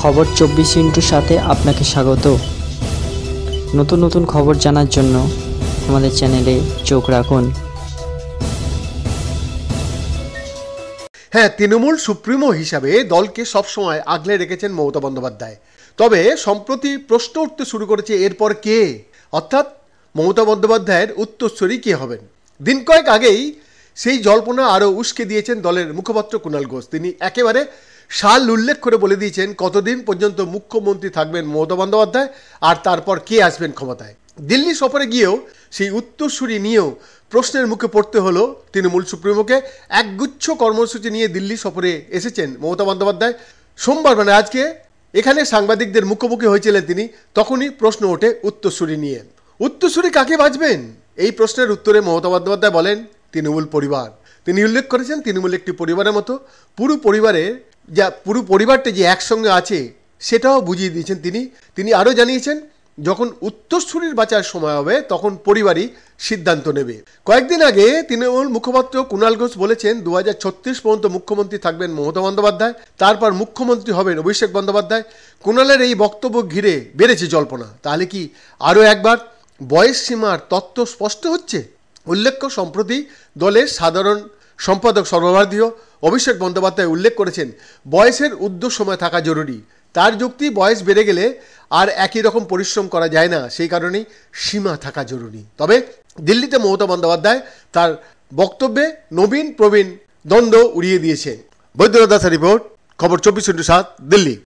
খবর 24 সাথে আপনাকে স্বাগত। নতুন নতুন খবর জানার জন্য আমাদের চ্যানেলে চোখ রাখুন। হ্যাঁ, তৃণমূল সুপ্রিমো হিসাবে দলকে সবসময় আগলে রেখেছেন মমতা বন্দ্যোপাধ্যায়। তবে সম্প্রতি প্রশ্ন উঠতে শুরু করেছে এরপর কে, অর্থাৎ মমতা বন্দ্যোপাধ্যায়ের উত্তরসূরি কে হবেন। দিন কয়েক আগেই সেই জল্পনা আরও উস্কে দিয়েছেন দলের মুখপাত্র কুণাল ঘোষ। তিনি একেবারে সাল উল্লেখ করে বলে দিয়েছেন কতদিন পর্যন্ত মুখ্যমন্ত্রী থাকবেন মমতা বন্দ্যোপাধ্যায় আর তারপর কে আসবেন ক্ষমতায়। দিল্লি সফরে গিয়েও সেই উত্তরসূরি নিয়েও প্রশ্নের মুখে পড়তে হলো তৃণমূল সুপ্রিমোকে। একগুচ্ছ কর্মসূচি নিয়ে দিল্লি সফরে এসেছেন মমতা বন্দ্যোপাধ্যায়। সোমবার মানে আজকে এখানে সাংবাদিকদের মুখোমুখি হয়েছিলেন তিনি। তখনই প্রশ্ন ওঠে উত্তরসূরি নিয়ে। উত্তরসূরি কাকে বাঁচবেন, এই প্রশ্নের উত্তরে মমতা বন্দ্যোপাধ্যায় বলেন তৃণমূল পরিবার। তিনি উল্লেখ করেছেন তৃণমূল একটি পরিবারের মতো, পুরো পরিবারটা যে একসঙ্গে আছে সেটাও বুঝিয়ে দিয়েছেন তিনি আরও জানিয়েছেন যখন উত্তরসূরির বাঁচার সময় হবে তখন পরিবারই সিদ্ধান্ত নেবে। কয়েকদিন আগে তৃণমূল মুখপাত্র কুণাল ঘোষ বলেছেন 2036 পর্যন্ত মুখ্যমন্ত্রী থাকবেন মমতা বন্দ্যোপাধ্যায়, তারপর মুখ্যমন্ত্রী হবেন অভিষেক বন্দ্যোপাধ্যায়। কুণালের এই বক্তব্য ঘিরে বেড়েছে জল্পনা। তাহলে কি আরও একবার বয়স সীমার তত্ত্ব স্পষ্ট হচ্ছে? উল্লেখ্য, সম্প্রতি দলের সাধারণ সম্পাদক সর্বভারতীয় অভিষেক বন্দ্যোপাধ্যায় উল্লেখ করেছেন বয়সের ঊর্ধ্ব সময় থাকা জরুরি। তার যুক্তি, বয়স বেড়ে গেলে আর একই রকম পরিশ্রম করা যায় না, সেই কারণেই সীমা থাকা জরুরি। তবে দিল্লিতে মমতা বন্দ্যোপাধ্যায় তার বক্তব্যে নবীন প্রবীণ দ্বন্দ্ব উড়িয়ে দিয়েছেন। বৈদ্যনাথ দাসের রিপোর্ট, খবর 24/7, দিল্লি।